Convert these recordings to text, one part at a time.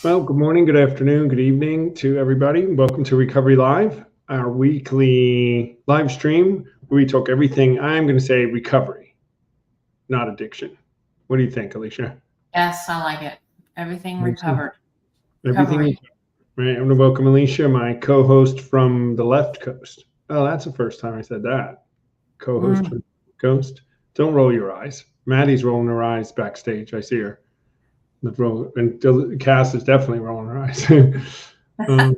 Well, good morning, good afternoon, good evening to everybody. Welcome to Recovery Live, our weekly live stream where we talk everything. I'm going to say recovery, not addiction. What do you think, Alicia? Yes, I like it. Everything Awesome. recovered. Everything. Recovery. Right. I'm going to welcome Alicia, my co-host from the left coast. Oh, that's the first time I said that. Co-host Mm. from the coast. Don't roll your eyes. Maddie's rolling her eyes backstage. I see her. And Cass is definitely rolling her eyes. um,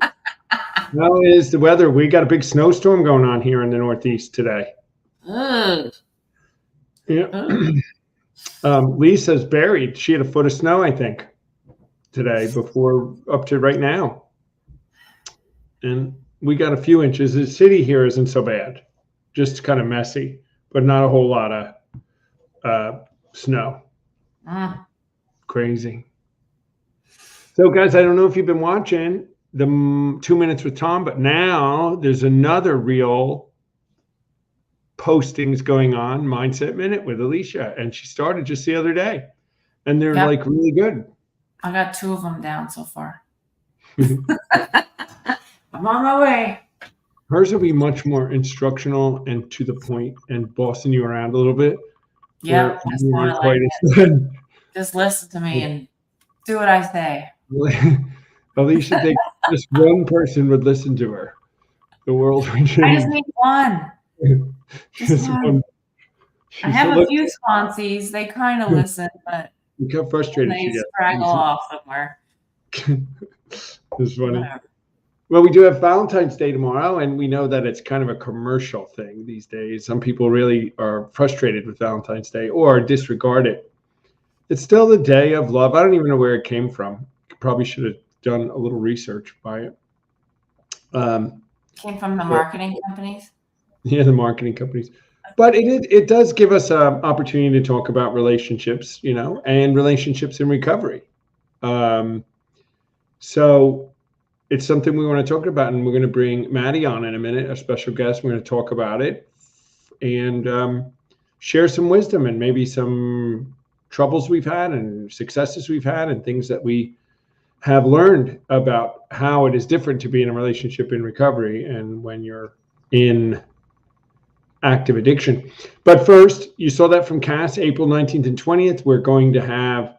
How is the weather? We got a big snowstorm going on here in the Northeast today. Ugh. Yeah. Ugh. Lisa's buried. She had a foot of snow, I think, today before up to right now. And we got a few inches. The city here isn't so bad, just kind of messy, but not a whole lot of snow. Mm. Crazy. So, guys, I don't know if you've been watching the 2 Minutes with Tom, but now there's another real postings going on, Mindset Minute with Alicia, and she started just the other day, and they're Yep. like really good. I got 2 of them down so far. I'm on my way. Hers will be much more instructional and to the point and bossing you around a little bit, where Yep. That's you why I aren't like quite it. as good. Just listen to me and do what I say. Alicia thinks just one person would listen to her. The world would I just change. need one. Just Just one. one. I She's have a look. few sponsees. They kind of listen, but Look how then frustrated they she straggle off somewhere. gets. It's funny. Whatever. Well, we do have Valentine's Day tomorrow, and we know that it's kind of a commercial thing these days. Some people really are frustrated with Valentine's Day or disregard it. It's still the day of love. I don't even know where it came from. Probably should have done a little research by it. Came from the But marketing companies. yeah, the marketing companies. But it does give us an opportunity to talk about relationships, and relationships in recovery. Um, so it's something we want to talk about, and we're going to bring Maddie on in a minute, a special guest. We're going to talk about it and share some wisdom and maybe some troubles we've had and successes we've had and things that we have learned about how it is different to be in a relationship in recovery and when you're in active addiction. But first, you saw that from Cass, April 19th and 20th. We're going to have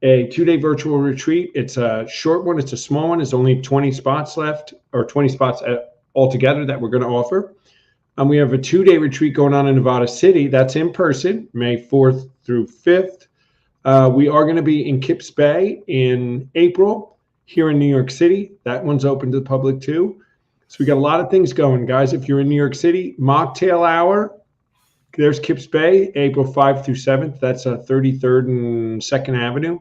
a 2-day virtual retreat. It's a short one. It's a small one. There's only 20 spots left, or 20 spots altogether that we're going to offer. We have a 2-day retreat going on in Nevada City. That's in person, May 4th through 5th. We are going to be in Kips Bay in April here in New York City. That one's open to the public too. So we got a lot of things going, guys. If you're in New York City, Mocktail Hour, there's Kips Bay, April 5th through 7th. That's 33rd and 2nd Avenue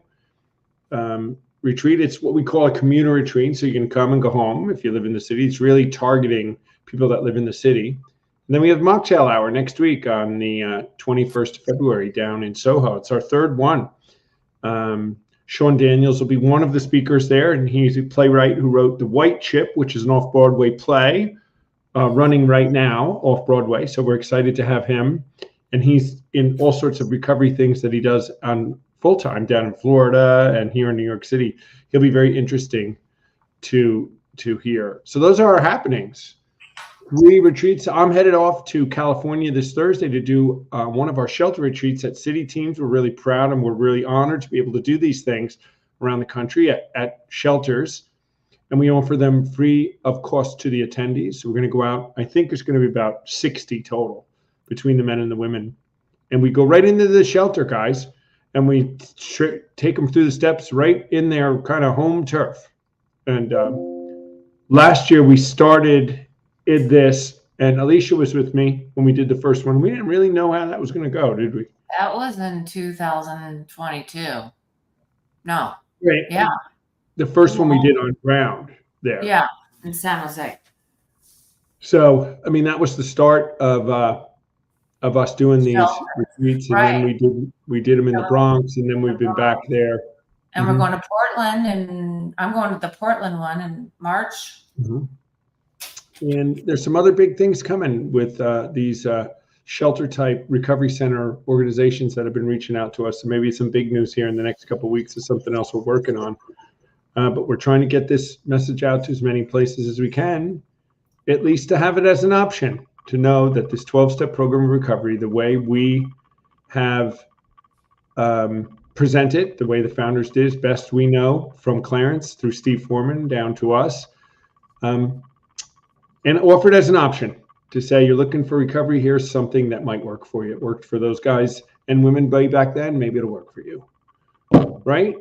retreat. It's what we call a commuter retreat, so you can come and go home if you live in the city. It's really targeting people that live in the city. And then we have Mocktail Hour next week on the 21st of February down in Soho. It's our third one. Sean Daniels will be one of the speakers there, and he's a playwright who wrote The White Chip, which is an off-Broadway play running right now off-Broadway. So we're excited to have him. And he's in all sorts of recovery things that he does on full-time down in Florida and here in New York City. He'll be very interesting to hear. So those are our happenings. 3 retreats. I'm headed off to California this Thursday to do one of our shelter retreats at City Teams. We're really proud and we're really honored to be able to do these things around the country at shelters. And we offer them free of cost to the attendees. So we're going to go out. I think there's going to be about 60 total between the men and the women. And we go right into the shelter, guys, and we take them through the steps right in their kind of home turf. And last year we started this, and Alicia was with me when we did the first one. We didn't really know how that was going to go, did we? That was in 2022. No. Right. Yeah. The first one we did on ground there. Yeah, in San Jose. So, I mean, that was the start of us doing these retreats, and right. then we did them in the Bronx, and then we've been back there. And we're going to Portland, and I'm going to the Portland one in March. And there's some other big things coming with these shelter type recovery center organizations that have been reaching out to us. So maybe some big news here in the next couple of weeks is something else we're working on. but we're trying to get this message out to as many places as we can, at least to have it as an option, to know that this 12-step program of recovery, the way we have presented, the way the founders did, as best we know, from Clarence through Steve Foreman down to us, and offered as an option to say, you're looking for recovery, here's something that might work for you. It worked for those guys and women way back then, maybe it'll work for you, right?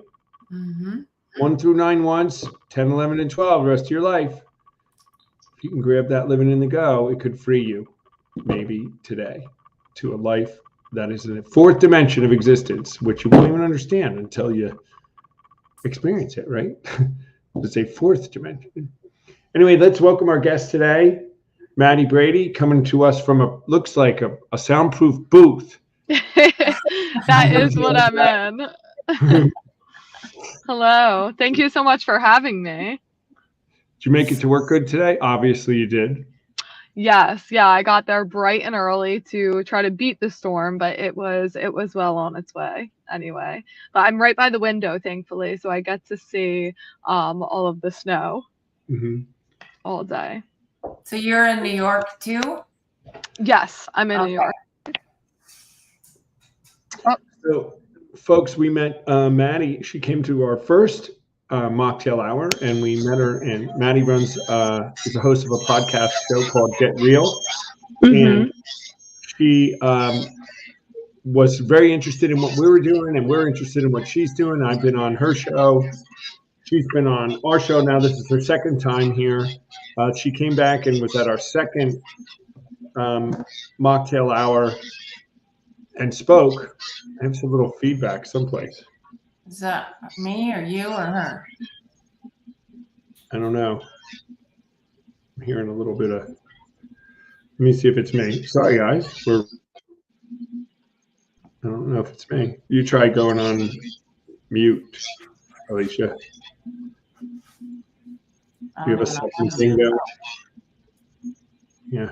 Mm-hmm. 1 through 9 once, 10, 11, and 12, the rest of your life. If you can grab that living in the go, it could free you, maybe today, to a life that is in a fourth dimension of existence, which you won't even understand until you experience it, right? It's a fourth dimension. Anyway, let's welcome our guest today, Maddie Brady, coming to us from looks like a soundproof booth. That is what I'm in. Hello. Thank you so much for having me. Did you make it to work good today? Obviously you did. Yes, yeah, I got there bright and early to try to beat the storm, but it was well on its way anyway. But I'm right by the window, thankfully, so I get to see all of the snow all day. So you're in New York too? Yes, I'm in New York. So, folks, we met Maddie. She came to our first mocktail hour, and we met her. And Maddie is the host of a podcast show called Get Real, and she was very interested in what we were doing, and we're interested in what she's doing. I've been on her show. She's been on our show. Now this is her second time here. She came back and was at our second mocktail hour and spoke. I have some little feedback someplace. Is that me or you or her? I don't know. I'm hearing a little bit of. Let me see if it's me. Sorry, guys. I don't know if it's me. You try going on mute, Alicia. You have a second thing going. Yeah.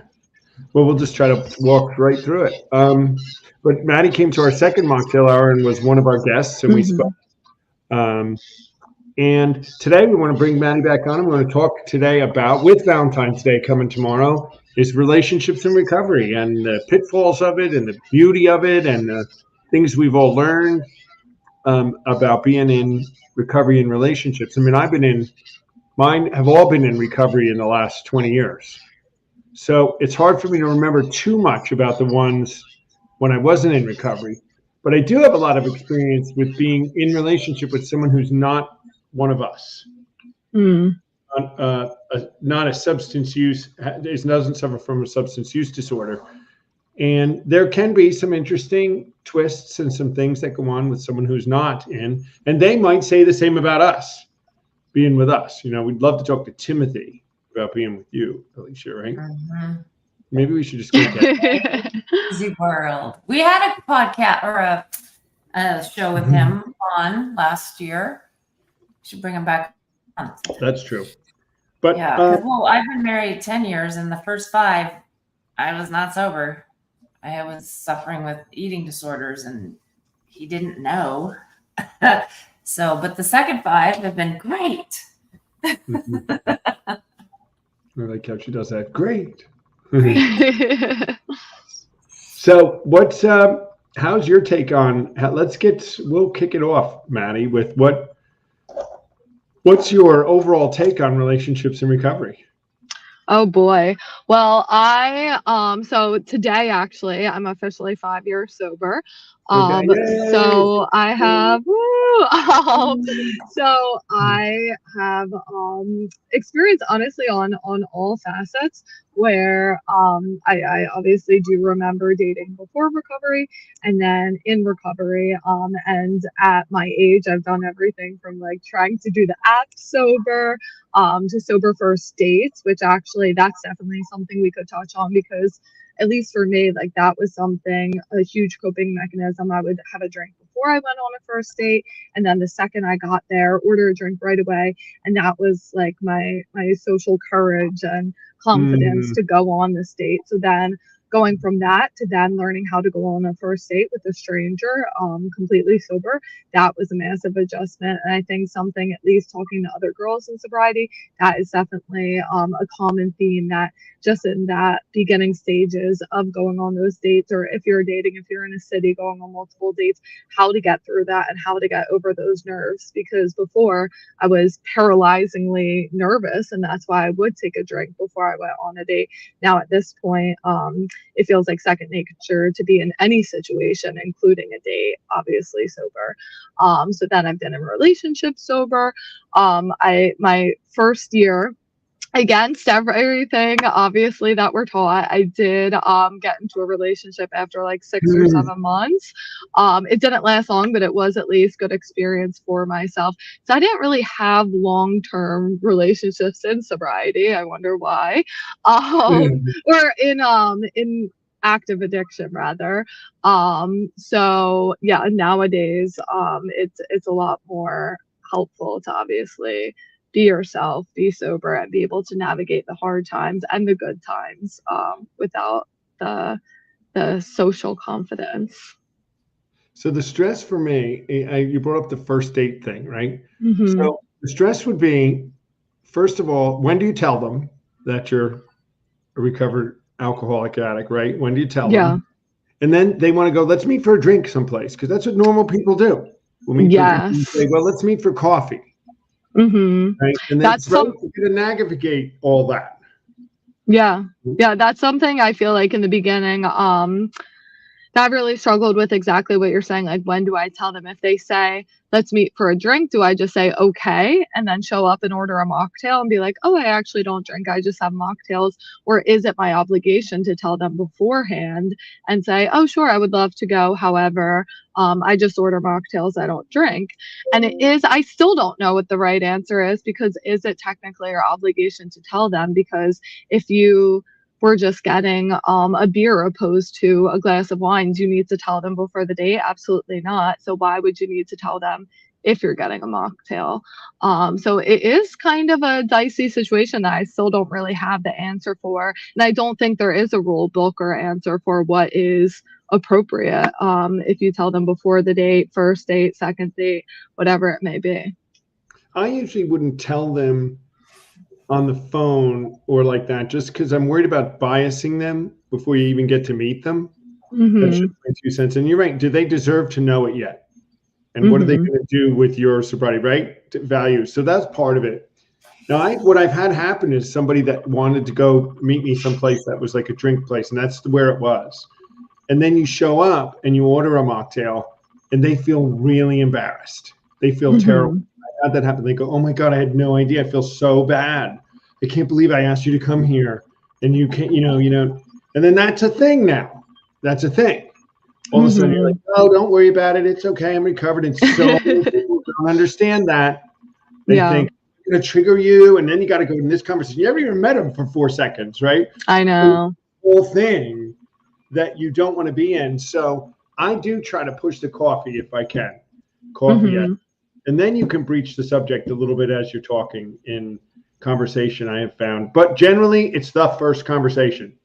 Well, we'll just try to walk right through it. But Maddie came to our second mocktail hour and was one of our guests, and we spoke. And today we want to bring Maddie back on. I'm going to talk today about, with Valentine's Day coming tomorrow, is relationships and recovery and the pitfalls of it and the beauty of it and the things we've all learned about being in recovery and relationships. I mean, mine have all been in recovery in the last 20 years. So it's hard for me to remember too much about the ones when I wasn't in recovery. But I do have a lot of experience with being in relationship with someone who's not one of us. Not a substance use, doesn't suffer from a substance use disorder. And there can be some interesting twists and some things that go on with someone who's not in. And they might say the same about us, being with us. You know, we'd love to talk to Timothy about being with you, Alicia, right? Maybe we should just go get Busy world. We had a podcast or a show with him on last year. Should bring him back on. That's true. But yeah, well, I've been married 10 years, and the first 5, I was not sober. I was suffering with eating disorders, and he didn't know. So, but the second 5 have been great. I like how she does that. Great. So what's how's your take on we'll kick it off, Maddie, with what's your overall take on relationships and recovery? Oh boy. Well, so today actually I'm officially 5 years sober. So I have experience honestly on all facets where I obviously do remember dating before recovery and then in recovery, and at my age I've done everything from like trying to do the app sober to sober first dates, which actually that's definitely something we could touch on because at least for me, like that was a huge coping mechanism. I would have a drink before I went on a first date. And then the second I got there, order a drink right away. And that was like my social courage and confidence to go on this date. So then going from that to then learning how to go on a first date with a stranger, completely sober, that was a massive adjustment. And I think something, at least talking to other girls in sobriety, that is definitely a common theme, that just in that beginning stages of going on those dates, or if you're dating, if you're in a city going on multiple dates, how to get through that and how to get over those nerves. Because before, I was paralyzingly nervous, and that's why I would take a drink before I went on a date. Now at this point, it feels like second nature to be in any situation, including a date, obviously sober. So then I've been in relationships sober. My first year, against everything obviously that we're taught, I did get into a relationship after like 6 or 7 months. It didn't last long, but it was at least good experience for myself. So I didn't really have long-term relationships in sobriety. I wonder why. Or in active addiction rather. So yeah, nowadays it's a lot more helpful to obviously be yourself, be sober, and be able to navigate the hard times and the good times without the social confidence. So the stress for me, you brought up the first date thing, right? Mm-hmm. So the stress would be, first of all, when do you tell them that you're a recovered alcoholic addict, right? When do you tell them? And then they want to go, let's meet for a drink someplace, because that's what normal people do. We'll meet for a drink and say, well, let's meet for coffee. Mm-hmm. Right? And then that's to navigate all that. Yeah, that's something I feel like in the beginning that really struggled with, exactly what you're saying. Like, when do I tell them? If they say, let's meet for a drink, do I just say okay and then show up and order a mocktail and be like, oh, I actually don't drink, I just have mocktails? Or is it my obligation to tell them beforehand and say, oh sure, I would love to go, however I just order mocktails, I don't drink? And I still don't know what the right answer is, because is it technically your obligation to tell them? Because if you were just getting a beer opposed to a glass of wine, do you need to tell them before the date? Absolutely not. So why would you need to tell them if you're getting a mocktail? So it is kind of a dicey situation that I still don't really have the answer for. And I don't think there is a rule book or answer for what is appropriate if you tell them before the date, first date, second date, whatever it may be. I usually wouldn't tell them on the phone or like that, just because I'm worried about biasing them before you even get to meet them. Mm-hmm. That's just my 2 cents. And you're right. Do they deserve to know it yet? And what are they going to do with your sobriety, right? Values. So that's part of it. Now, what I've had happen is somebody that wanted to go meet me someplace that was like a drink place, and that's where it was. And then you show up and you order a mocktail, and they feel really embarrassed. They feel terrible. I had that happen. They go, oh my God, I had no idea. I feel so bad. I can't believe I asked you to come here. And you can't, and then that's a thing now. That's a thing. All of a sudden you're like, oh, don't worry about it. It's okay. I'm recovered. And so people don't understand that. They think it's going to trigger you. And then you got to go in this conversation. You never even met them for 4 seconds, right? I know. The whole thing that you don't want to be in. So I do try to push the coffee if I can. Coffee. And then you can breach the subject a little bit as you're talking in conversation, I have found. But generally, it's the first conversation.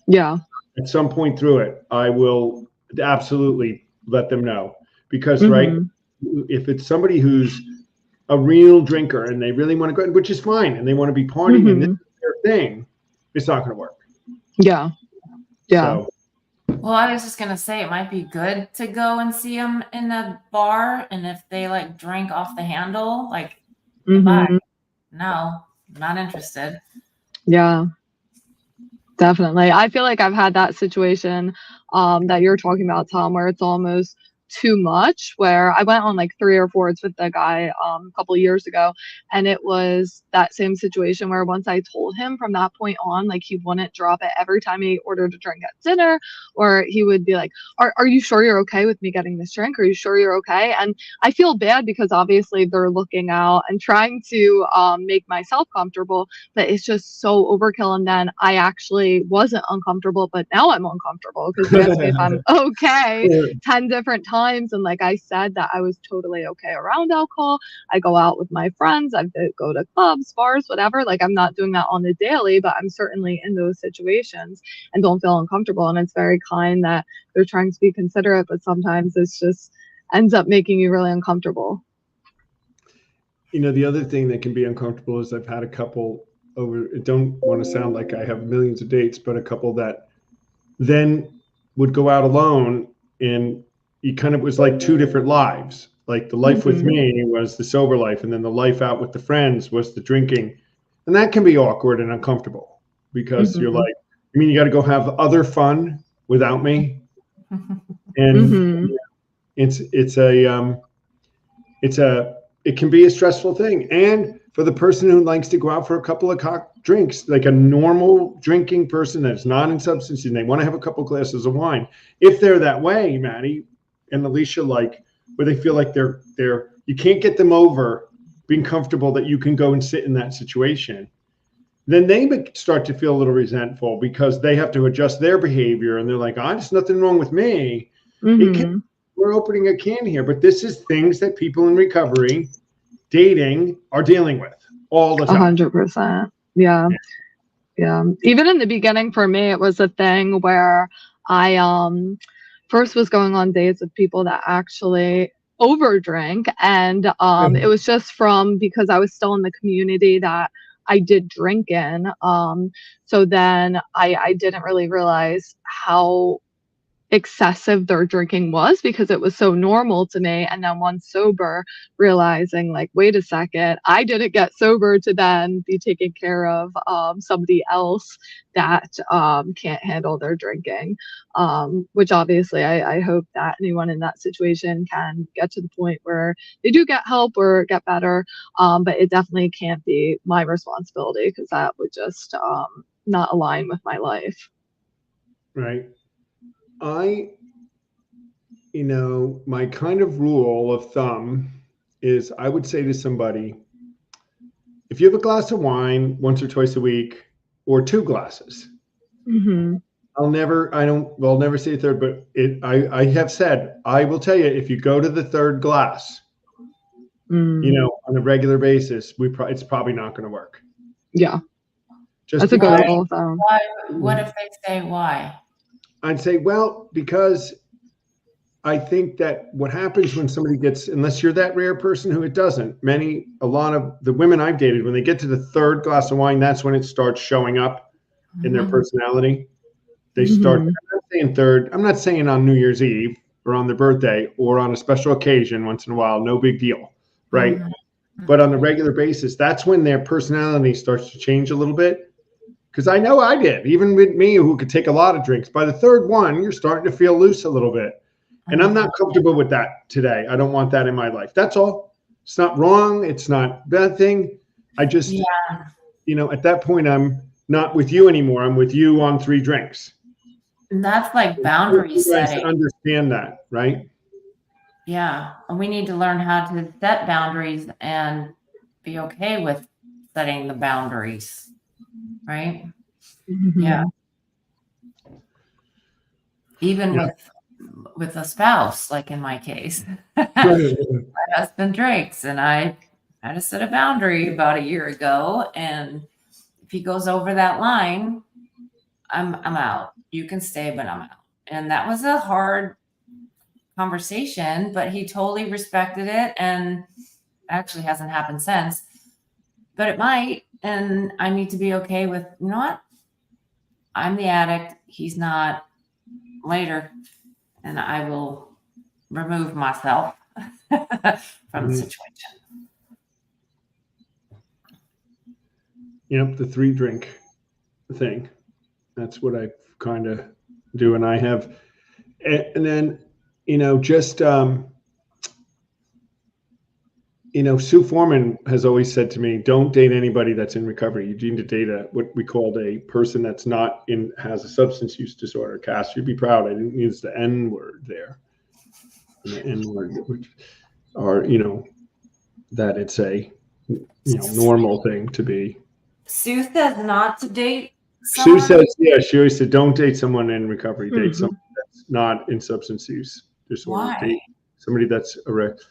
Yeah. At some point through it, I will absolutely let them know. Because, right, if it's somebody who's a real drinker and they really want to go, which is fine, and they want to be partying and this is their thing, it's not going to work. Yeah. Yeah. So, well, I was just going to say, it might be good to go and see them in a bar. And if they like drink off the handle, like, bye. No, not interested. Yeah, definitely. I feel like I've had that situation that you're talking about, Tom, where it's almost too much, where I went on like 3 or 4s with the guy a couple of years ago, and it was that same situation where once I told him from that point on, like, he wouldn't drop it every time he ordered a drink at dinner, or he would be like, are you sure you're okay with me getting this drink? Are you sure you're okay? And I feel bad because obviously they're looking out and trying to make myself comfortable, but it's just so overkill. And then I actually wasn't uncomfortable, but now I'm uncomfortable because he asked me if I'm okay 10 different times. times. And like I said, that I was totally okay around alcohol. I go out with my friends, I go to clubs, bars, whatever. Like I'm not doing that on the daily, but I'm certainly in those situations and don't feel uncomfortable. And it's very kind that they're trying to be considerate, but sometimes it's just ends up making you really uncomfortable. The other thing that can be uncomfortable is I've had a couple over, I don't want to sound like I have millions of dates, but a couple that then would go out alone, and you kind of was like two different lives. Like the life with me was the sober life, and then the life out with the friends was the drinking. And that can be awkward and uncomfortable because you're like, you got to go have other fun without me. And it can be a stressful thing. And for the person who likes to go out for a couple of drinks, like a normal drinking person that's not in substance and they want to have a couple glasses of wine, if they're that way, Maddie and Alicia, like where they feel like they're you can't get them over being comfortable that you can go and sit in that situation, then they start to feel a little resentful because they have to adjust their behavior, and they're like, there's nothing wrong with me. We're opening a can here, but this is things that people in recovery, dating, are dealing with all the time. 100%. Yeah. Even in the beginning for me, it was a thing where I first was going on dates with people that actually overdrink, and it was just because I was still in the community that I did drink in. So then I didn't really realize how excessive their drinking was because it was so normal to me. And then once sober, realizing like, wait a second, I didn't get sober to then be taking care of somebody else that can't handle their drinking, which obviously I hope that anyone in that situation can get to the point where they do get help or get better, but it definitely can't be my responsibility because that would just not align with my life. Right. My kind of rule of thumb is I would say to somebody, if you have a glass of wine once or twice a week or 2 glasses, I'll never say a third, but I have said, I will tell you, if you go to the third glass, on a regular basis, it's probably not going to work. Yeah. Just that's a good rule of thumb. What if they say why? I'd say, well, because I think that what happens when somebody gets, unless you're that rare person who it doesn't, a lot of the women I've dated, when they get to the third glass of wine, that's when it starts showing up in their personality. They start, I'm not saying third, I'm not saying on New Year's Eve or on their birthday or on a special occasion once in a while, no big deal, right? But on a regular basis, that's when their personality starts to change a little bit. Because I know I did, even with me, who could take a lot of drinks. By the third one, you're starting to feel loose a little bit. And I'm not comfortable with that today. I don't want that in my life. That's all. It's not wrong. It's not a bad thing. I just, at that point, I'm not with you anymore. I'm with you on 3 drinks. And that's like boundary setting. Understand that, right? Yeah. And we need to learn how to set boundaries and be okay with setting the boundaries. Right? Yeah. Even with a spouse, like in my case, my husband drinks, and I had to set a boundary about a year ago. And if he goes over that line, I'm out. You can stay, but I'm out. And that was a hard conversation, but he totally respected it, and actually hasn't happened since. But it might. And I need to be okay with, I'm the addict. He's not. Later. And I will remove myself from the situation. The 3 drink thing. That's what I kind of do. And I have, and then, just, Sue Foreman has always said to me, don't date anybody that's in recovery. You need to date what we called a person that's has a substance use disorder. Cass, you'd be proud. I didn't use the N word there. The N word, which are, that it's a, normal thing to be. Sue says not to date someone. Sue says, she always said, don't date someone in recovery. Date someone that's not in substance use disorder. Why? Date somebody that's erect.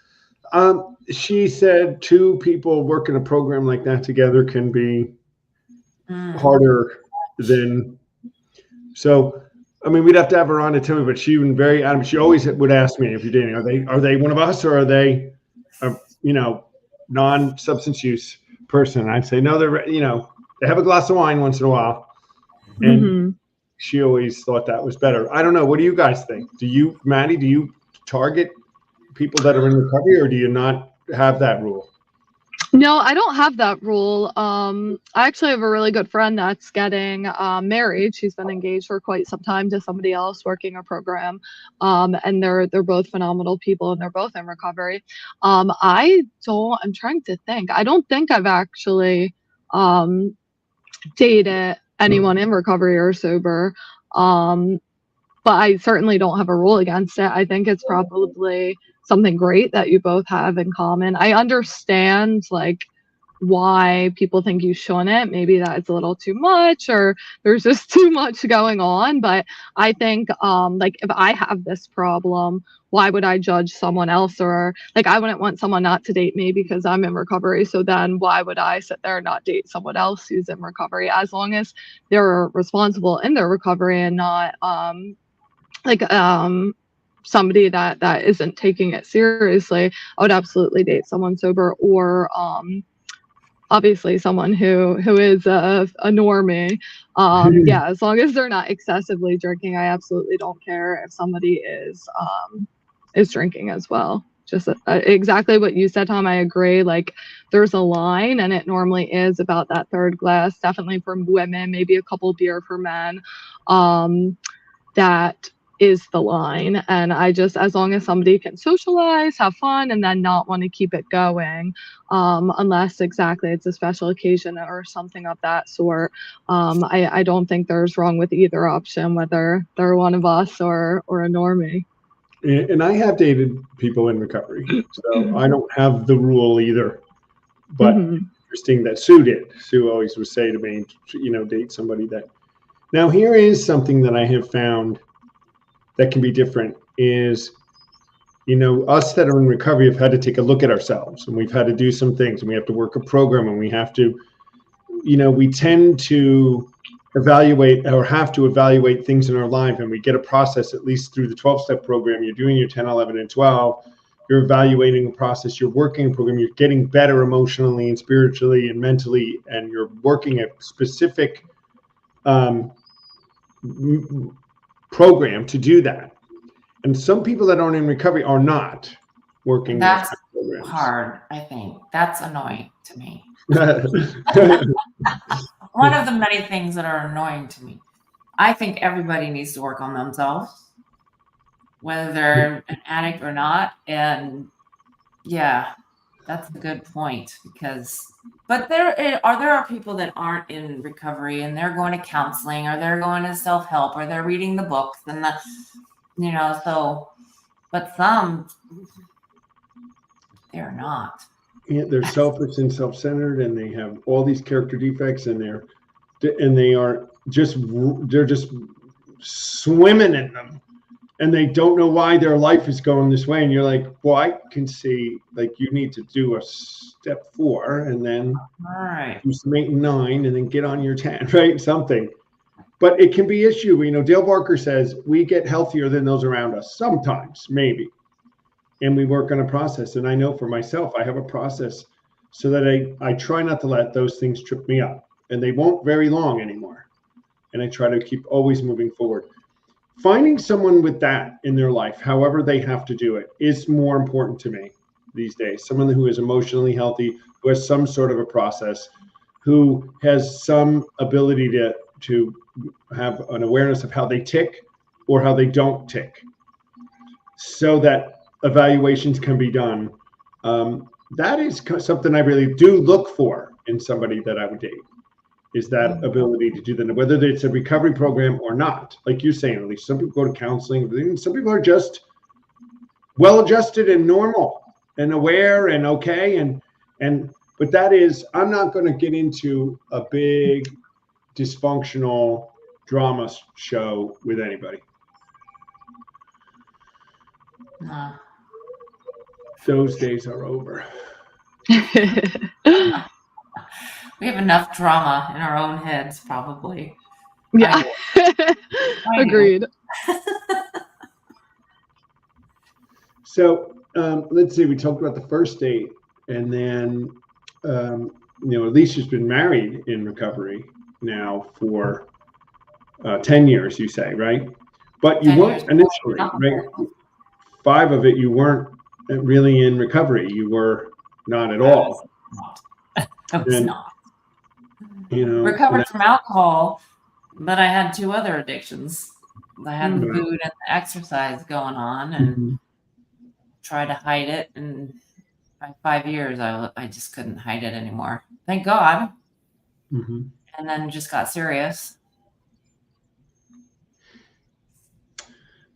She said 2 people work in a program like that together can be harder than. So, I mean, we'd have to have her on to tell me, but she was very adamant. She always would ask me, if you're dating, are they one of us, or are they, you know, non-substance use person? And I'd say, no, they're, you know, they have a glass of wine once in a while. And she always thought that was better. I don't know. What do you guys think? Maddie, do you target people that are in recovery, or do you not have that rule? No, I don't have that rule. I actually have a really good friend that's getting married. She's been engaged for quite some time to somebody else working a program, and they're both phenomenal people, and they're both in recovery. I'm trying to think. I don't think I've actually dated anyone in recovery or sober. But I certainly don't have a rule against it. I think it's probably something great that you both have in common. I understand like why people think you shouldn't. Maybe that it's a little too much, or there's just too much going on. But I think like if I have this problem, why would I judge someone else? Or like I wouldn't want someone not to date me because I'm in recovery. So then why would I sit there and not date someone else who's in recovery, as long as they're responsible in their recovery and not somebody that isn't taking it seriously. I would absolutely date someone sober, or obviously someone who is a normie. Yeah, as long as they're not excessively drinking, I absolutely don't care if somebody is drinking as well. Just exactly what you said, Tom. I agree. Like there's a line, and it normally is about that third glass, definitely for women, maybe a couple beer for men. That is the line. And I just, as long as somebody can socialize, have fun, and then not want to keep it going, unless exactly it's a special occasion or something of that sort, I don't think there's wrong with either option, whether they're one of us or a normie. And I have dated people in recovery, so I don't have the rule either. But interesting that Sue did. Sue always would say to me, you know, date somebody that. Now, here is something that I have found that can be different is, you know, us that are in recovery have had to take a look at ourselves, and we've had to do some things, and we have to work a program, and we have to, you know, we tend to evaluate or have to evaluate things in our life, and we get a process, at least through the 12-step program. You're doing your 10, 11, and 12. You're evaluating a process, you're working a program, you're getting better emotionally and spiritually and mentally, and you're working a specific program to do that. And some people that aren't in recovery are not working. That's hard, I think. That's annoying to me. One of the many things that are annoying to me. I think everybody needs to work on themselves, whether they're an addict or not. And yeah, that's a good point, but there are people that aren't in recovery, and they're going to counseling, or they're going to self-help, or they're reading the books, and but some, they're not. Yeah, they're selfish and self-centered, and they have all these character defects, and they're just swimming in them, and they don't know why their life is going this way. And you're like, well, I can see, like, you need to do a step 4, and then do some 8 and 9, and then get on your 10, right? Something. But it can be issue. You know, Dale Barker says we get healthier than those around us sometimes, maybe. And we work on a process. And I know for myself, I have a process so that I try not to let those things trip me up. And they won't very long anymore. And I try to keep always moving forward. Finding someone with that in their life, however they have to do it, is more important to me these days. Someone who is emotionally healthy, who has some sort of a process, who has some ability to have an awareness of how they tick or how they don't tick, so that evaluations can be done. That is something I really do look for in somebody that I would date, is that ability to do that, whether it's a recovery program or not. Like you're saying, at least some people go to counseling, some people are just well-adjusted and normal and aware and okay. But that is, I'm not going to get into a big dysfunctional drama show with anybody. No. Those days are over. We have enough drama in our own heads, probably. Yeah. I do. Agreed. So let's see, we talked about the first date, and then Alicia's been married in recovery now for 10 years, you say, right? But you 10 weren't years. initially, right? 5 of it, you weren't really in recovery. You were not at all. I was And, not. and Recovered from alcohol, but I had 2 other addictions. I had the Mhm. food and the exercise going on, and Mhm. tried to hide it. And by 5 years, I just couldn't hide it anymore. Thank God. Mhm. And then just got serious.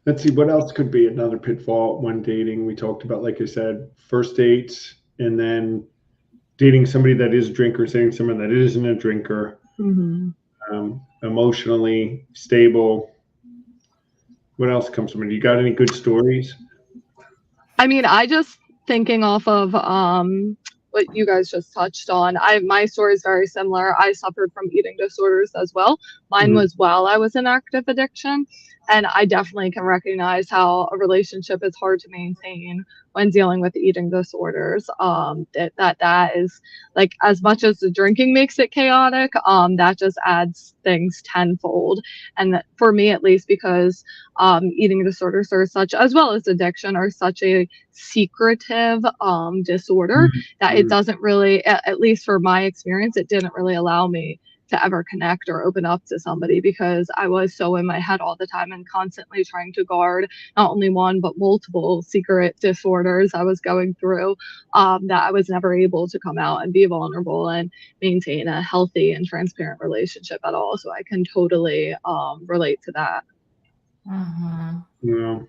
Let's see, what else could be another pitfall when dating? We talked about, like I said, first dates, and then dating somebody that is a drinker, dating someone that isn't a drinker, emotionally stable. What else comes to mind? You got any good stories? I mean, I just thinking off of what you guys just touched on. My story is very similar. I suffered from eating disorders as well. Mine Mhm. was while I was in active addiction, and I definitely can recognize how a relationship is hard to maintain when dealing with eating disorders. That is like, as much as the drinking makes it chaotic, that just adds things tenfold. And for me, at least, because eating disorders are such, as well as addiction, are such a secretive disorder that it doesn't really, at least for my experience, it didn't really allow me to ever connect or open up to somebody, because I was so in my head all the time and constantly trying to guard not only one but multiple secret disorders I was going through, that I was never able to come out and be vulnerable and maintain a healthy and transparent relationship at all. So I can totally relate to that. Mm-hmm. Yeah.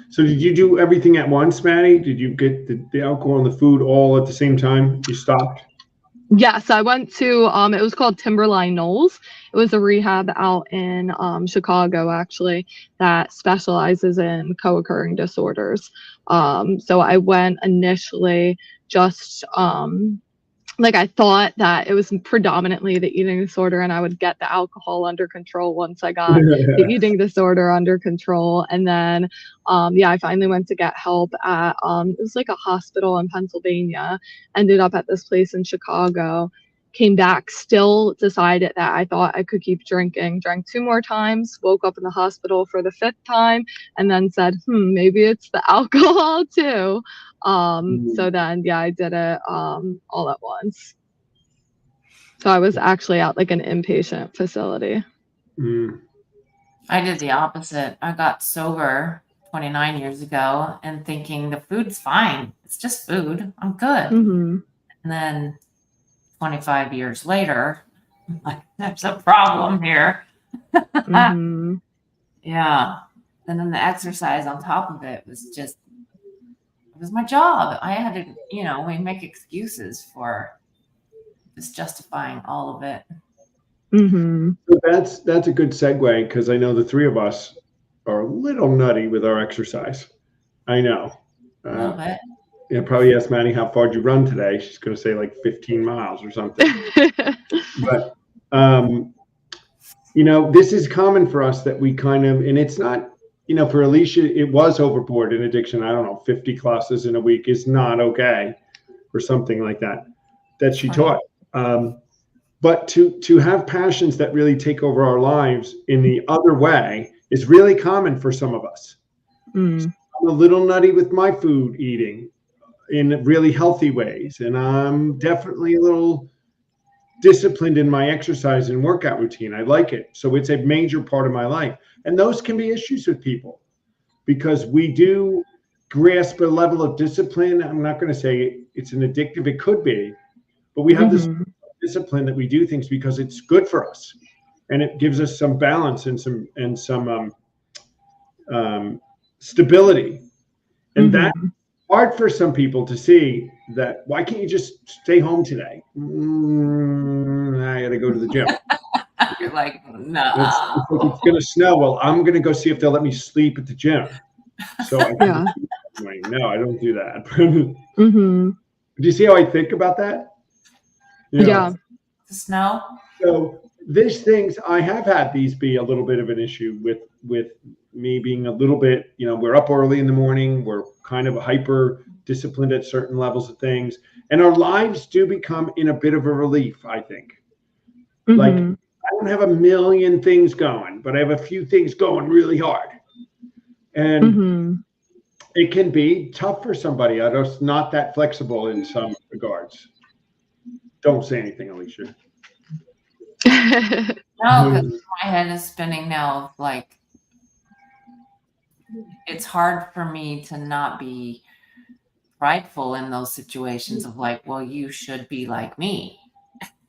So did you do everything at once, Maddie? Did you get the alcohol and the food all at the same time? You stopped? Yes, I went to it was called Timberline Knolls. It was a rehab out in Chicago, actually, that specializes in co-occurring disorders. So I went initially just like, I thought that it was predominantly the eating disorder, and I would get the alcohol under control once I got the eating disorder under control. And then I finally went to get help at it was like a hospital in Pennsylvania. Ended up at this place in Chicago. Came back, still decided that I thought I could keep drinking. Drank 2 more times, woke up in the hospital for the 5th time, and then said, maybe it's the alcohol too. So then, I did it all at once. So I was actually at like an inpatient facility. I did the opposite. I got sober 29 years ago and thinking the food's fine. It's just food. I'm good. Mm-hmm. And then 25 years later, I'm like, there's a problem here. Mm-hmm. Yeah. And then the exercise on top of it was just, it was my job. I had to, we make excuses for just justifying all of it. Mm-hmm. So that's a good segue, because I know the 3 of us are a little nutty with our exercise. I know. A little bit. Probably ask Maddie how far did you run today. She's going to say like 15 miles or something. But this is common for us, that we kind of, and it's not, for Alicea, it was overboard in addiction. I don't know, 50 classes in a week is not okay, or something like that she taught. But to have passions that really take over our lives in the other way is really common for some of us. I'm a little nutty with my food eating in really healthy ways, and I'm definitely a little disciplined in my exercise and workout routine. I like it. So it's a major part of my life. And those can be issues with people, because we do grasp a level of discipline. I'm not going to say it's an addictive, it could be, but we have this discipline that we do things because it's good for us, and it gives us some balance and some stability. And that's hard for some people to see. That, why can't you just stay home today? I gotta go to the gym. You're like, no. It's gonna snow. Well, I'm gonna go see if they'll let me sleep at the gym. So morning. No, I don't do that. Mm-hmm. Do you see how I think about that? You know, Yeah. The snow. so these things, I have had these be a little bit of an issue with me being a little bit, we're up early in the morning, we're kind of hyper disciplined at certain levels of things, and our lives do become in a bit of a relief, I think. Like, Mm-hmm. I don't have a million things going, but I have a few things going really hard. And Mm-hmm. it can be tough for somebody that's not that flexible in some regards. Don't say anything, Alicia. No, because my head is spinning now. Like, it's hard for me to not be prideful in those situations of like, well, you should be like me.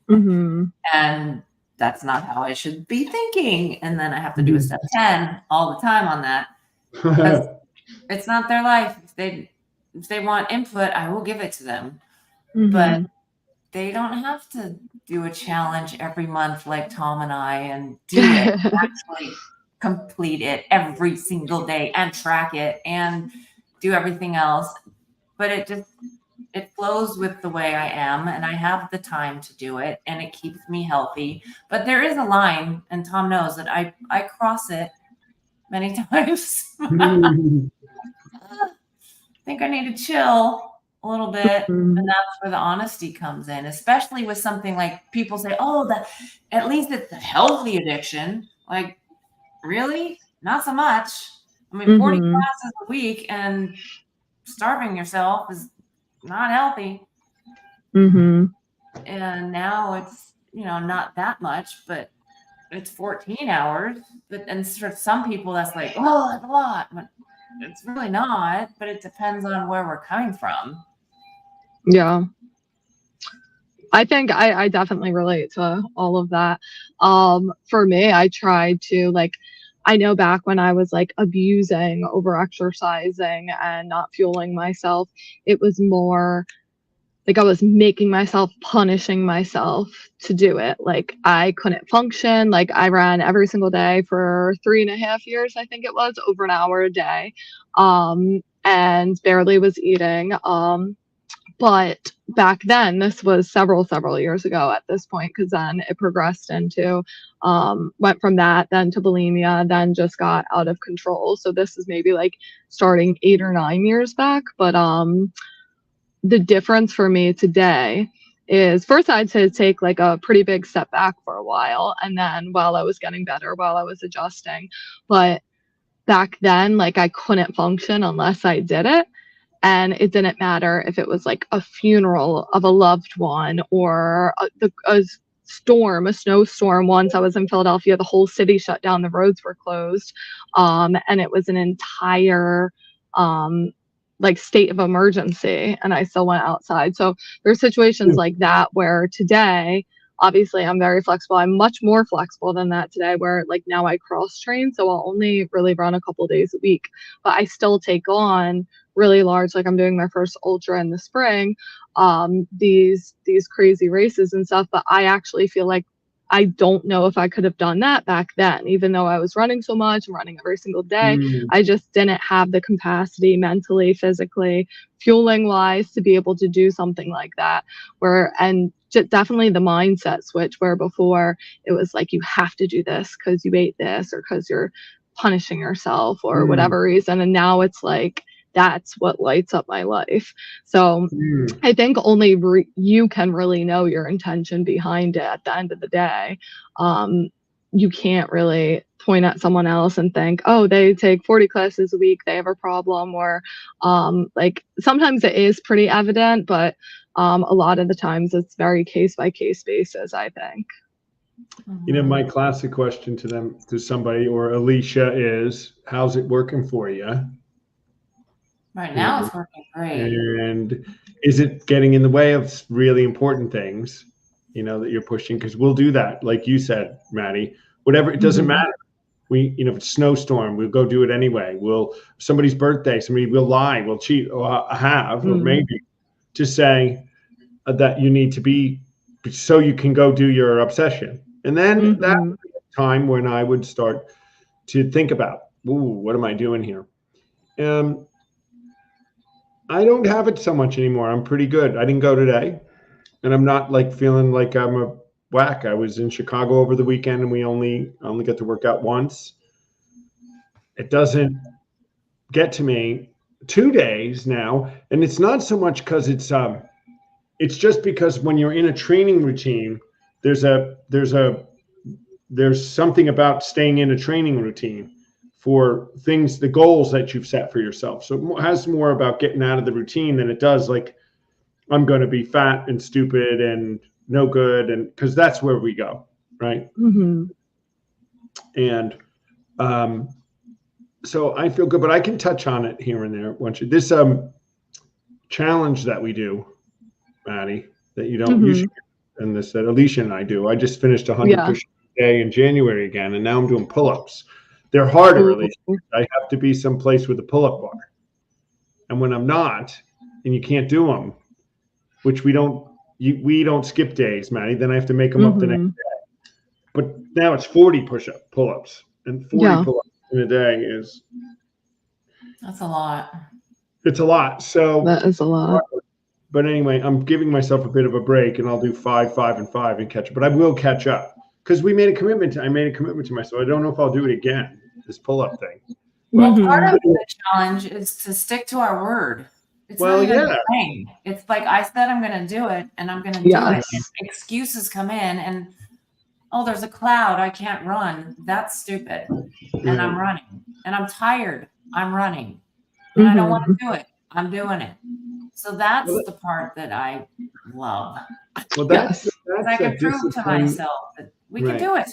Mm-hmm. And that's not how I should be thinking. And then I have to do a step 10 all the time on that because it's not their life. If they want input, I will give it to them. Mm-hmm. But they don't have to do a challenge every month like Tom and I and do it, actually complete it every single day and track it and do everything else. But it flows with the way I am, and I have the time to do it, and it keeps me healthy. But there is a line, and Tom knows that I cross it many times. I think I need to chill a little bit, and that's where the honesty comes in, especially with something like people say, "Oh, at least it's a healthy addiction." Like, really? Not so much. I mean, 40 Mm-hmm. classes a week and starving yourself is not healthy. Mm-hmm. And now it's, not that much, but it's 14 hours. And for some people, that's like, oh, that's a lot. But it's really not, but it depends on where we're coming from. Yeah. I think I definitely relate to all of that. For me, I tried to I know back when I was abusing, over exercising and not fueling myself, it was more like I was making myself, punishing myself to do it. Like I couldn't function. Like I ran every single day for 3.5 years, I think it was, over an hour a day, and barely was eating. But back then, this was several years ago at this point, because then it progressed into, went from that then to bulimia, then just got out of control. So this is maybe starting 8 or 9 years back. But the difference for me today is, first I had to take a pretty big step back for a while, and then while I was getting better, while I was adjusting. But back then, I couldn't function unless I did it. And it didn't matter if it was a funeral of a loved one, or a storm, a snowstorm. Once I was in Philadelphia, the whole city shut down, the roads were closed, and it was an entire state of emergency, and I still went outside. So there's situations like that where today, obviously I'm very flexible. I'm much more flexible than that today, where now I cross train, so I'll only really run a couple days a week, but I still take on really large, I'm doing my first ultra in the spring, these crazy races and stuff. But I actually feel like I don't know if I could have done that back then, even though I was running so much and running every single day. I just didn't have the capacity, mentally, physically, fueling wise, to be able to do something like that. And definitely the mindset switch, where before it was you have to do this because you ate this, or because you're punishing yourself, or whatever reason. And now it's that's what lights up my life. So I think only you can really know your intention behind it at the end of the day. You can't really point at someone else and think, oh, they take 40 classes a week, they have a problem. Or sometimes it is pretty evident, but a lot of the times it's very case by case basis, I think. My classic question to somebody or Alicia is, how's it working for you? Right now, it's working great. And is it getting in the way of really important things, that you're pushing? Because we'll do that. Like you said, Maddie, whatever, it doesn't matter. If it's snowstorm, we'll go do it anyway. Somebody's birthday, we'll lie, we'll cheat, or or maybe to say that you need to be, so you can go do your obsession. And then that was the time when I would start to think about, ooh, what am I doing here? I don't have it so much anymore. I'm pretty good. I didn't go today, and I'm not like feeling like I'm a whack. I was in Chicago over the weekend, and we only get to work out once. It doesn't get to me 2 days now, and it's not so much because it's just because when you're in a training routine, there's something about staying in a training routine for things, the goals that you've set for yourself. So it has more about getting out of the routine than it does like I'm going to be fat and stupid and no good, and because that's where we go, right? Mm-hmm. And so I feel good, but I can touch on it here and there. Once you, this challenge that we do, Maddie, that you don't usually, and this that Alicia and I do. I just finished 100 push a day in January again, and now I'm doing pull-ups. They're harder, Alicia. I have to be someplace with a pull-up bar, and when I'm not, and you can't do them, which we don't skip days, Maddie. Then I have to make them up the next day. But now it's 40 pull-ups, and 40 pull-ups in a day is that's a lot. It's a lot. So that is a lot. But anyway, I'm giving myself a bit of a break, and I'll do 5, 5, and 5 and catch up. But I will catch up because I made a commitment to myself. I don't know if I'll do it again, this pull-up thing. Well, part of the challenge is to stick to our word. It's not even a thing. It's like I said I'm going to do it, and I'm going to do it. Excuses come in, and there's a cloud. I can't run. That's stupid. And I'm running. And I'm tired. I'm running. And I don't want to do it. I'm doing it. So that's the part that I love. Well, that's I can prove to myself that we can do it.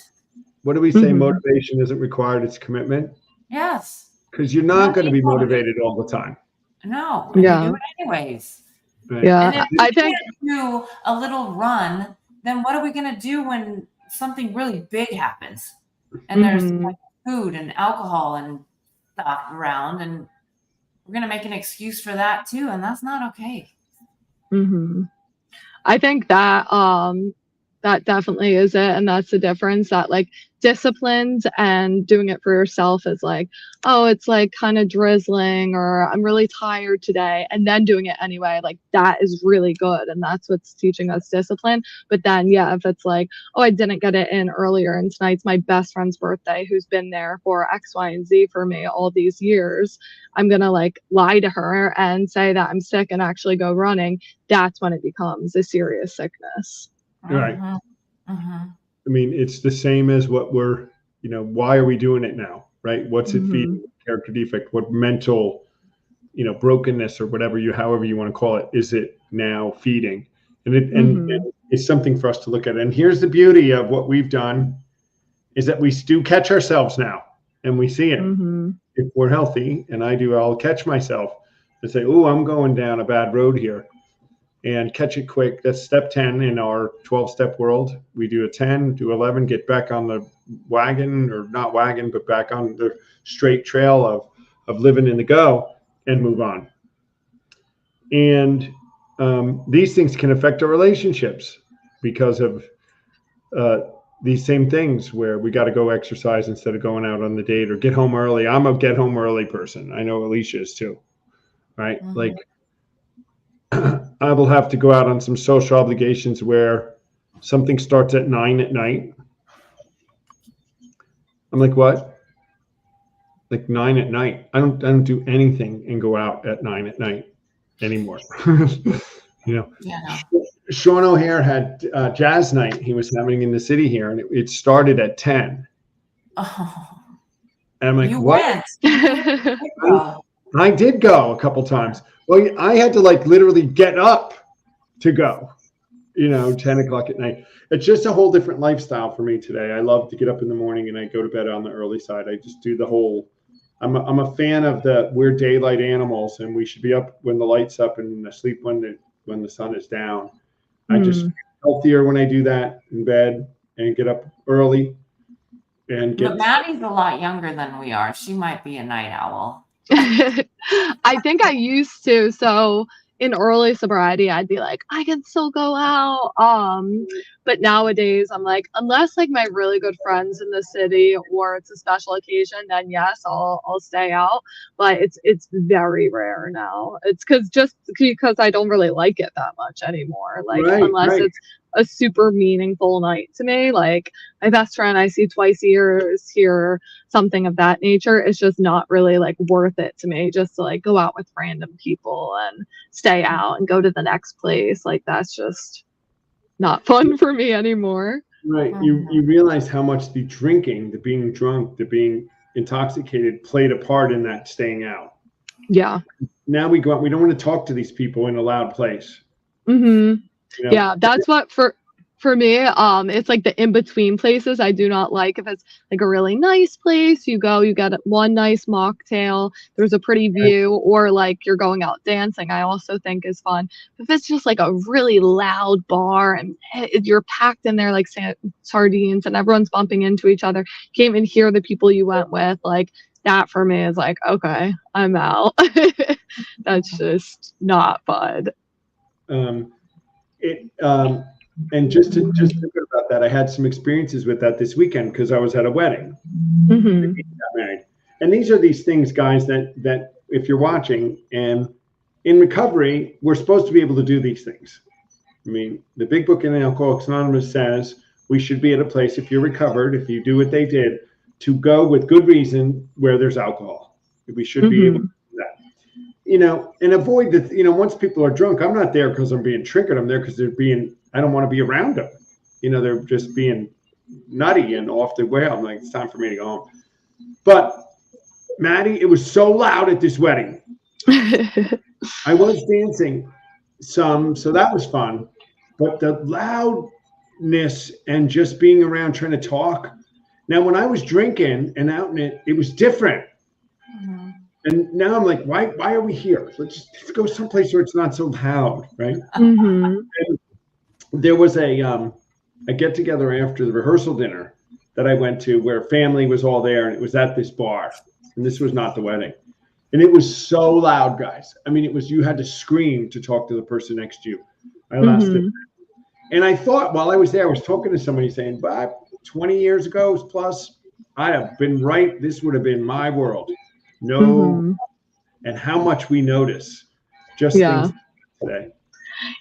What do we say? Motivation isn't required. It's commitment. Yes. Because you're not going to be motivated all the time. No. You do it anyways. Right. Yeah. And if we can't do a little run, then what are we going to do when something really big happens? And there's like food and alcohol and stuff around, and we're going to make an excuse for that too. And that's not okay. I think that that definitely is it. And that's the difference, that like disciplined and doing it for yourself is like, oh, it's like kind of drizzling, or I'm really tired today, and then doing it anyway, like that is really good. And that's what's teaching us discipline. But then, if it's like, oh, I didn't get it in earlier, and tonight's my best friend's birthday who's been there for X, Y, and Z for me all these years, I'm going to like lie to her and say that I'm sick and actually go running. That's when it becomes a serious sickness. Right. I mean, it's the same as what we're, why are we doing it now? Right. What's it feeding? Character defect? What mental, brokenness or whatever however you want to call it, is it now feeding? And and it's something for us to look at. And here's the beauty of what we've done is that we do catch ourselves now, and we see it. If we're healthy, and I'll catch myself and say, oh, I'm going down a bad road here. And catch it quick. That's step 10 in our 12-step world. We do a 10, do 11, get back on the wagon, or not wagon, but back on the straight trail of living in the go, and move on. And these things can affect our relationships because of these same things, where we got to go exercise instead of going out on the date or get home early. I'm a get home early person. I know Alicia is too, right? Like, I will have to go out on some social obligations where something starts at 9 at night. I'm like, what? Like 9 at night? I don't do anything and go out at 9 at night anymore. Sean O'Hare had jazz night he was having in the city here, and it started at 10. Oh. And I'm like, you what? Went. I did go a couple times. Well, I had to like literally get up to go, 10 o'clock at night. It's just a whole different lifestyle for me today. I love to get up in the morning, and I go to bed on the early side. I just do the whole, I'm a fan of we're daylight animals, and we should be up when the light's up and asleep when the sun is down. I just feel healthier when I do that in bed and get up early. But Maddie's a lot younger than we are. She might be a night owl. I think I used to. So in early sobriety, I'd be like, I can still go out. But nowadays I'm like, unless like my really good friends in the city or it's a special occasion, then yes, I'll stay out. But it's very rare now. It's just because I don't really like it that much anymore. Like unless it's a super meaningful night to me, like my best friend I see twice a year is here, something of that nature. It's just not really like worth it to me just to like go out with random people and stay out and go to the next place. Like that's just not fun for me anymore. Right. You realize how much the drinking, the being drunk, the being intoxicated played a part in that staying out. Yeah. Now we go out, we don't want to talk to these people in a loud place. Mm-hmm. You know? Yeah, that's what for me, it's like the in-between places I do not like. If it's like a really nice place, you get one nice mocktail, there's a pretty view, or like you're going out dancing, I also think is fun. If it's just like a really loud bar and you're packed in there like sardines and everyone's bumping into each other, you can't even hear the people you went with, like that for me is like, okay, I'm out. That's just not fun. And just to think about that, I had some experiences with that this weekend because I was at a wedding. Mm-hmm. Got married. And these are these things, guys, that if you're watching and in recovery, we're supposed to be able to do these things. I mean, the big book in Alcoholics Anonymous says we should be at a place, if you're recovered, if you do what they did, to go with good reason where there's alcohol. We should be able to do that. You know, and avoid the, you know, once people are drunk, I'm not there because I'm being triggered. I'm there because I don't want to be around them. You know, they're just being nutty and off the way. I'm like, it's time for me to go home. But Maddie, it was so loud at this wedding. I was dancing some, so that was fun. But the loudness and just being around trying to talk. Now, when I was drinking and out in it, it was different. Mm-hmm. And now I'm like, why are we here? Let's go someplace where it's not so loud, right? Mm-hmm. And there was a get together after the rehearsal dinner that I went to where family was all there, and it was at this bar, and this was not the wedding, and it was so loud, guys. I mean, it was, you had to scream to talk to the person next to you. I lasted, and I thought while I was there, I was talking to somebody saying, but 20 years ago plus, I have been right. This would have been my world. No, and how much we notice just things today.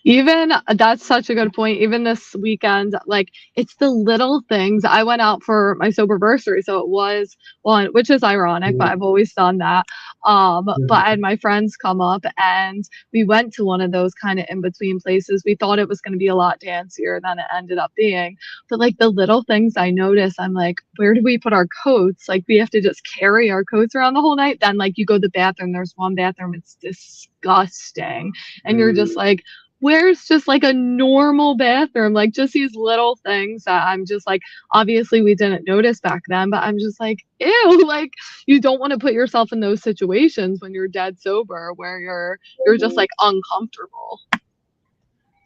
Even that's such a good point. Even this weekend, like it's the little things. I went out for my soberversary, so it was one, which is ironic, but I've always done that. But I had my friends come up and we went to one of those kind of in between places. We thought it was going to be a lot dancier than it ended up being. But like the little things I noticed, I'm like, where do we put our coats? Like we have to just carry our coats around the whole night. Then like you go to the bathroom, there's one bathroom, it's disgusting, and you're just like, where's just like a normal bathroom? Like just these little things that I'm just like, obviously we didn't notice back then, but I'm just like, ew, like you don't want to put yourself in those situations when you're dead sober where you're just like uncomfortable.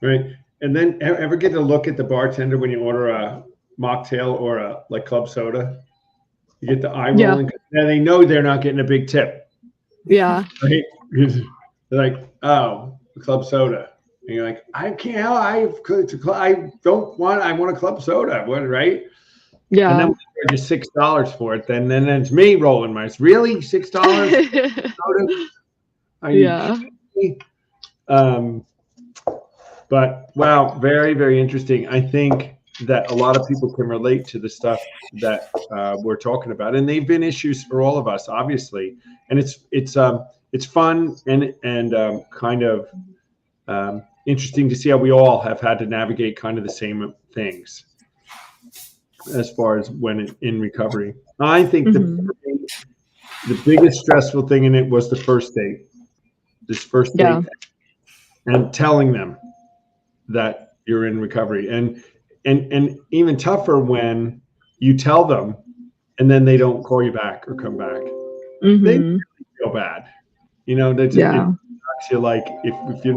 Right. And then ever get to look at the bartender when you order a mocktail or a like club soda? You get the eye rolling. And they know they're not getting a big tip. Yeah. Right? They're like, oh, club soda. And you're like, I can't. I want a club soda. What, right? Yeah. And then we charge you $6 for it. Then it's me rolling my eyes. Really, $6 soda? Are you kidding me? But wow, very, very interesting. I think that a lot of people can relate to the stuff that we're talking about, and they've been issues for all of us, obviously. And it's fun and kind of interesting to see how we all have had to navigate kind of the same things as far as when in recovery. I think the biggest stressful thing in it was the first date. This first date, and telling them that you're in recovery, and even tougher when you tell them and then they don't call you back or come back. They feel bad, you know. That it knocks you, like if you're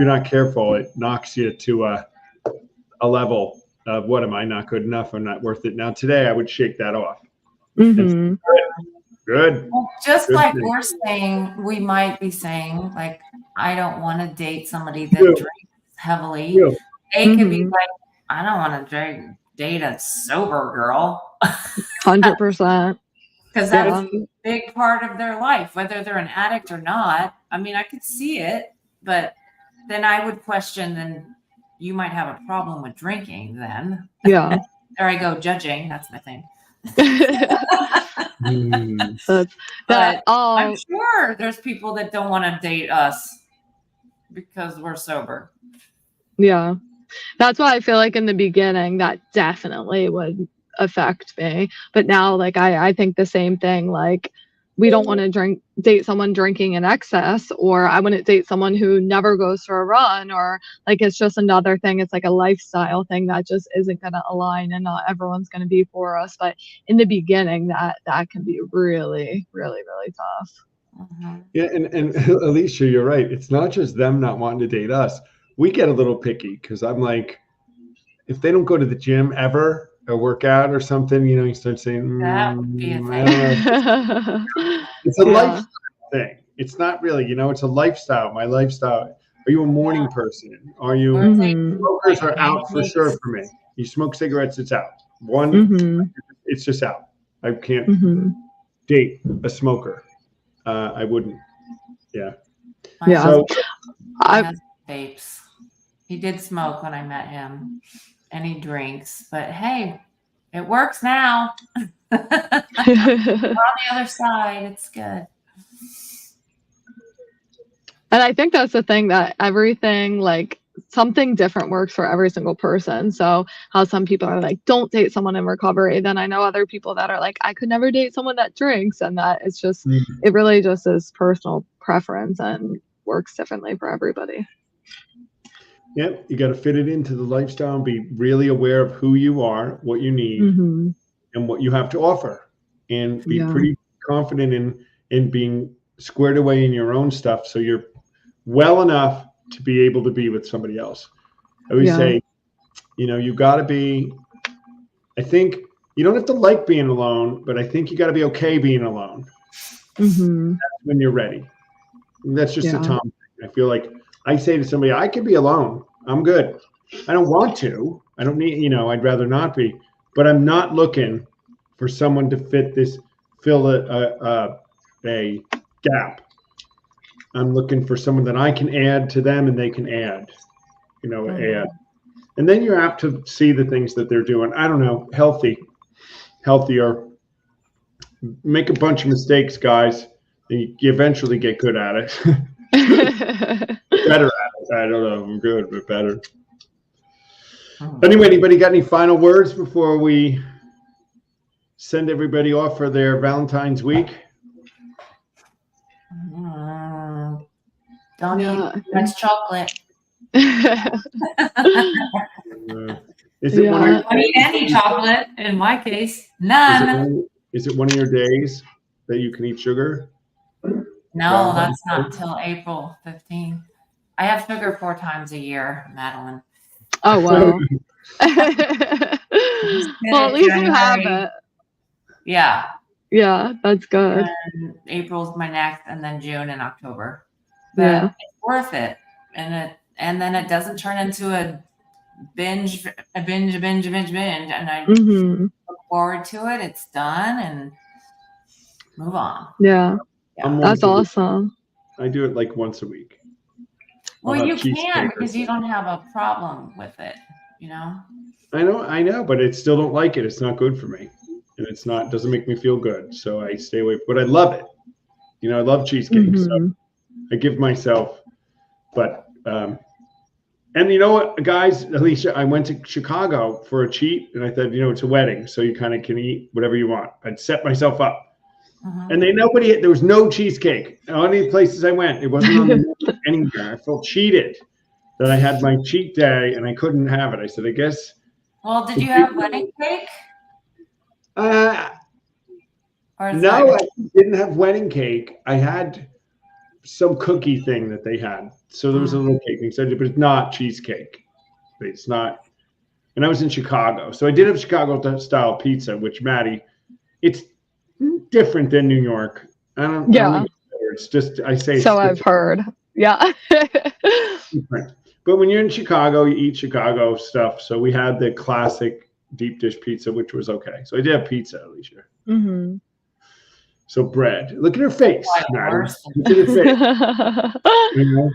not careful, it knocks you to a level of, what am I, not good enough? I'm not worth it. Now today I would shake that off. Good. Well, just good like thing. we're saying, we might be saying, like I don't want to date somebody that Yeah. drinks heavily. Yeah. They could be Mhm. like, I don't want to date a sober girl 100%. because Yeah. that's a big part of their life, whether they're an addict or not. I mean, I could see it, but then I would question, then you might have a problem with drinking then. Yeah. There I go, judging. That's my thing. Hmm. That's But that. I'm sure there's people that don't want to date us because we're sober. Yeah. That's why I feel like in the beginning that definitely would affect me. But now, like, I think the same thing. Like, we don't want to date someone drinking in excess, or I wouldn't date someone who never goes for a run, or like it's just another thing. It's like a lifestyle thing that just isn't going to align, and not everyone's going to be for us. But in the beginning, that can be really, really, really tough. Mhm. Yeah, and Alicia, you're right. It's not just them not wanting to date us. We get a little picky because I'm like, if they don't go to the gym ever or work out or something, you start saying, That would be a I thing. don't know. It's a Yeah. lifestyle thing. It's not really, it's a lifestyle. My lifestyle. Are you a morning person? Are you? Or take Mhm. Smokers like are out for sure pancakes. for me. You smoke cigarettes, it's out. One, Mhm. it's just out. I can't Mhm. date a smoker. I wouldn't. Yeah. My Yeah. So husband vapes. He did smoke when I met him, and he drinks. But hey, it works now. We're on the other side. It's good. And I think that's the thing, that everything, like, something different works for every single person. So how some people are like, don't date someone in recovery. Then I know other people that are like, I could never date someone that drinks. And that it's just, it really just is personal preference and works differently for everybody. yeah, you got to fit it into the lifestyle and be really aware of who you are, what you need, Mm-hmm. and what you have to offer, and be Yeah. pretty confident in being squared away in your own stuff, so you're well enough to be able to be with somebody else. I always Yeah. say, you got to be. I think you don't have to like being alone, but I think you got to be okay being alone. Mm-hmm. That's when you're ready. That's just a Yeah. Tom thing. I feel like I say to somebody, I could be alone. I'm good. I don't want to. I don't need, I'd rather not be. But I'm not looking for someone to fill a gap. I'm looking for someone that I can add to them and they can add, add. And then you're apt to see the things that they're doing. I don't know, healthier. Make a bunch of mistakes, guys, and you eventually get good at it. Better at it. I don't know. I'm good, but better. Anyway, anybody got any final words before we send everybody off for their Valentine's week? Don't Yeah. eat much chocolate. Is it one of your Don't eat any chocolate. In my case, Is none. it one of your days that you can eat sugar? No, that's not until April 15th. I have sugar 4 times a year, Madeline. Oh, wow. Well, at least you have it. Yeah. Yeah, that's good. And April's my next, and then June and October. But Yeah. it's worth it. And then it doesn't turn into a binge. And I Mm-hmm. look forward to it. It's done and move on. Yeah. Yeah. That's awesome. I do it like once a week. Well, you can because you don't have a problem with it, I know, but I still don't like it. It's not good for me. And doesn't make me feel good. So I stay away, but I love it. I love cheesecake. Mm-hmm. So I give myself, but, and you know what, guys, Alicia, I went to Chicago for a cheat and I thought, it's a wedding. So you kind of can eat whatever you want. I'd set myself up. And there was no cheesecake. On any places I went, it wasn't on the menu anywhere. I felt cheated that I had my cheat day and I couldn't have it. I said, I guess. Well, did you have wedding cake? No, I didn't have wedding cake. I had some cookie thing that they had. So there was a little cake inside, but it's not cheesecake. It's not. And I was in Chicago. So I did have Chicago style pizza, which, Maddie, it's different than New York. I don't Yeah. it's just, I say So it's I've heard. Yeah. different. But when you're in Chicago, you eat Chicago stuff. So we had the classic deep dish pizza, which was okay. So I did have pizza, Alicia. Hmm. So bread. Look at her face, Quite Maddie. worse. Look at her face. You know?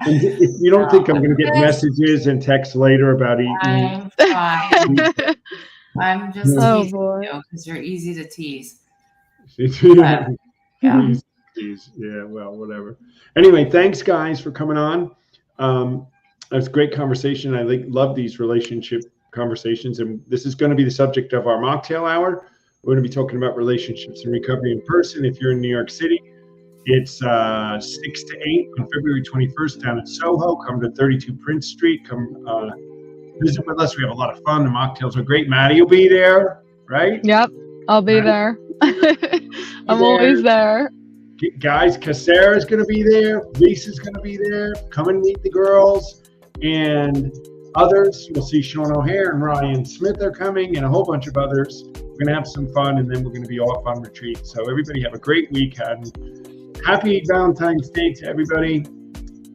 And if you don't think I'm going to get messages and texts later about eating, I'm fine. I'm just Oh, teasing boy. you because you're easy to tease. yeah. Yeah. Please. Yeah, well, whatever. Anyway, thanks guys for coming on. It was a great conversation. I love these relationship conversations, and this is going to be the subject of our mocktail hour. We're going to be talking about relationships and recovery in person. If you're in New York City, it's 6 to 8 on February 21st down in Soho. Come to 32 Prince Street. Come visit with us. We have a lot of fun. The mocktails are great. Maddie will be there, right? Yep, I'll be there. I'm always there. Guys, Casera's going to be there. Lisa's going to be there. Come and meet the girls and others. You'll see Sean O'Hare and Ryan Smith are coming and a whole bunch of others. We're going to have some fun, and then we're going to be off on retreat. So everybody have a great weekend. Happy Valentine's Day to everybody.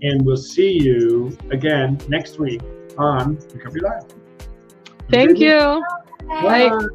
And we'll see you again next week on Recovery Live. Thank you. Bye. Bye.